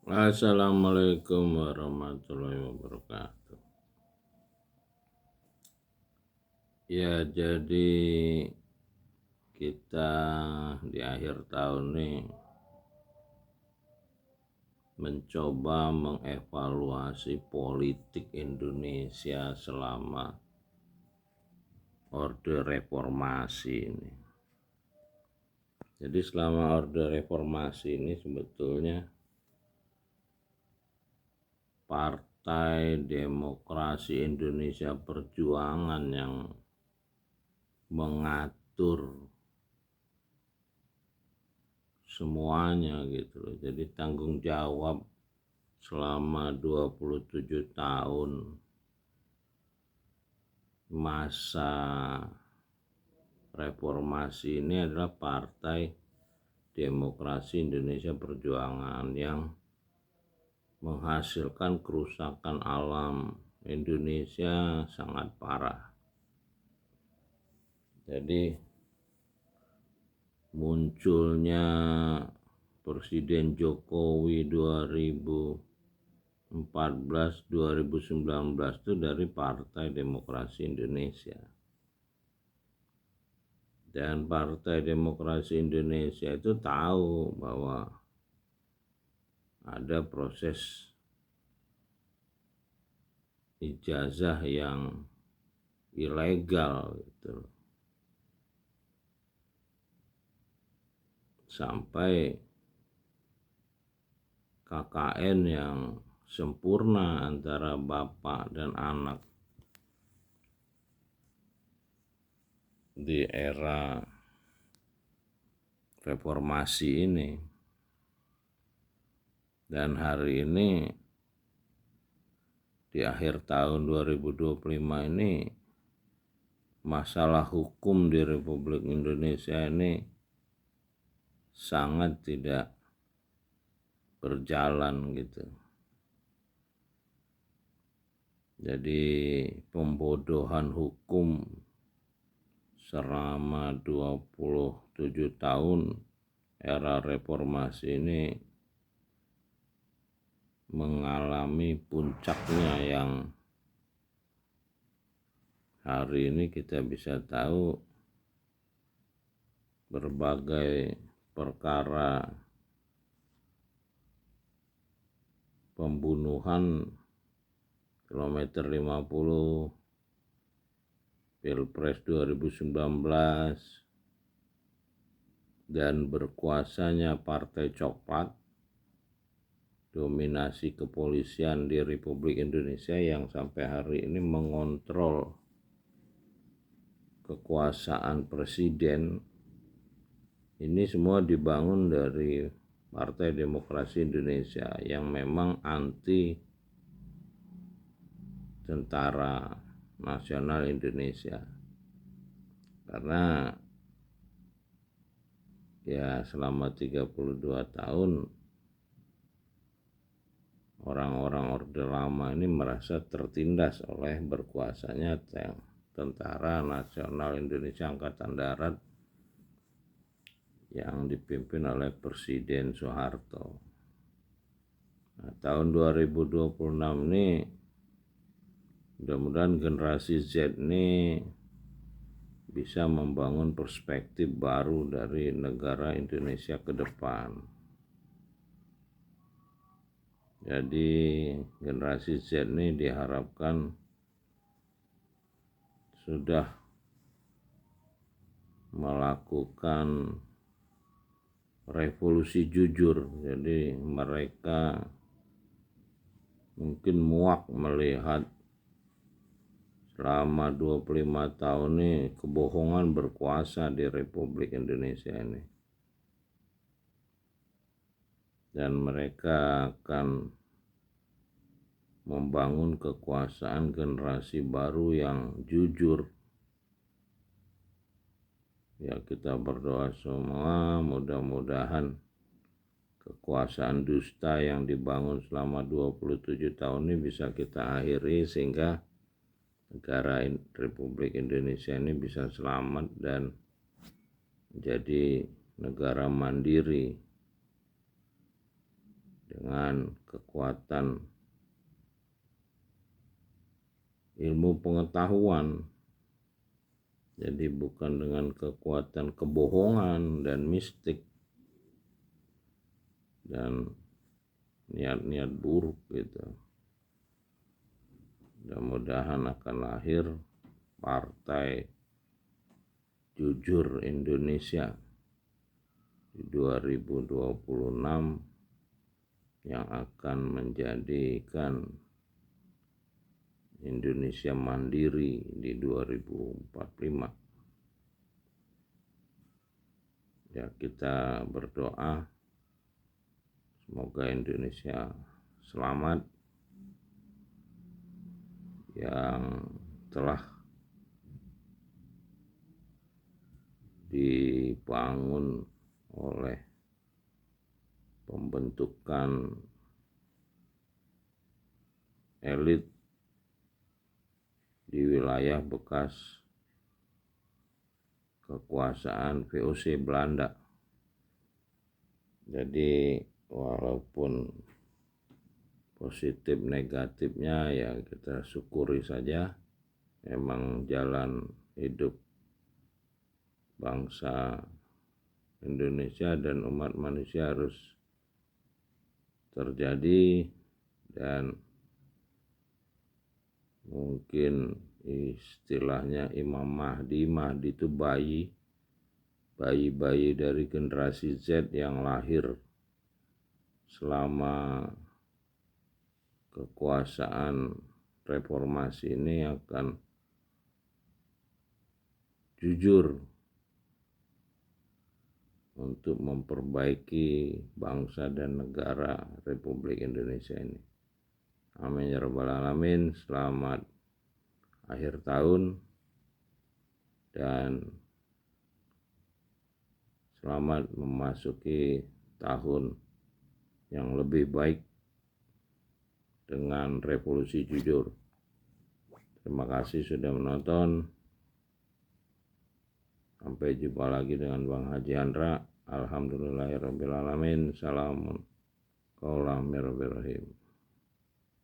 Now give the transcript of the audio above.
Assalamualaikum warahmatullahi wabarakatuh. Ya, jadi kita di akhir tahun ini mencoba mengevaluasi politik Indonesia selama Orde Reformasi ini. Jadi selama Orde Reformasi ini sebetulnya Partai Demokrasi Indonesia Perjuangan yang mengatur semuanya gitu loh. Jadi tanggung jawab selama 27 tahun masa reformasi ini adalah Partai Demokrasi Indonesia Perjuangan yang menghasilkan kerusakan alam Indonesia sangat parah. Jadi munculnya Presiden Jokowi 2014-2019 itu dari Partai Demokrasi Indonesia. Dan Partai Demokrasi Indonesia itu tahu bahwa ada proses ijazah yang ilegal gitu. Sampai KKN yang sempurna antara bapak dan anak di era reformasi ini. Dan hari ini di akhir tahun 2025 ini masalah hukum di Republik Indonesia ini sangat tidak berjalan gitu. Jadi pembodohan hukum selama 27 tahun era reformasi ini mengalami puncaknya yang hari ini kita bisa tahu berbagai perkara pembunuhan kilometer 50, Pilpres 2019, dan berkuasanya Partai Coklat, dominasi kepolisian di Republik Indonesia yang sampai hari ini mengontrol kekuasaan presiden. Ini semua dibangun dari Partai Demokrasi Indonesia yang memang anti Tentara Nasional Indonesia. Karena ya selama 32 tahun orang-orang Orde Lama ini merasa tertindas oleh berkuasanya Tentara Nasional Indonesia Angkatan Darat yang dipimpin oleh Presiden Soeharto. Nah, tahun 2026 ini mudah-mudahan generasi Z ini bisa membangun perspektif baru dari negara Indonesia ke depan. Jadi generasi Z ini diharapkan sudah melakukan revolusi jujur. Jadi mereka mungkin muak melihat selama 25 tahun ini kebohongan berkuasa di Republik Indonesia ini. Dan mereka akan membangun kekuasaan generasi baru yang jujur. Ya, kita berdoa semua mudah-mudahan kekuasaan dusta yang dibangun selama 27 tahun ini bisa kita akhiri sehingga negara Republik Indonesia ini bisa selamat dan menjadi negara mandiri dengan kekuatan ilmu pengetahuan. Jadi bukan dengan kekuatan kebohongan dan mistik dan niat-niat buruk gitu. Mudah-mudahan akan lahir Partai Jujur Indonesia di 2026 yang akan menjadikan Indonesia mandiri di 2045. Ya, kita berdoa semoga Indonesia selamat, yang telah dibangun oleh pembentukan elit di wilayah bekas kekuasaan VOC Belanda. Jadi walaupun positif negatifnya ya kita syukuri saja. Memang jalan hidup bangsa Indonesia dan umat manusia harus terjadi, dan mungkin istilahnya Imam Mahdi itu bayi dari generasi Z yang lahir selama kekuasaan reformasi ini akan jujur untuk memperbaiki bangsa dan negara Republik Indonesia ini. Amin ya rabbal alamin. Selamat akhir tahun dan selamat memasuki tahun yang lebih baik dengan revolusi jujur. Terima kasih sudah menonton. Sampai jumpa lagi dengan Bang Haji Andra. Alhamdulillahirrabbilalamin. Salam. Bismillahirrahmanirrahim.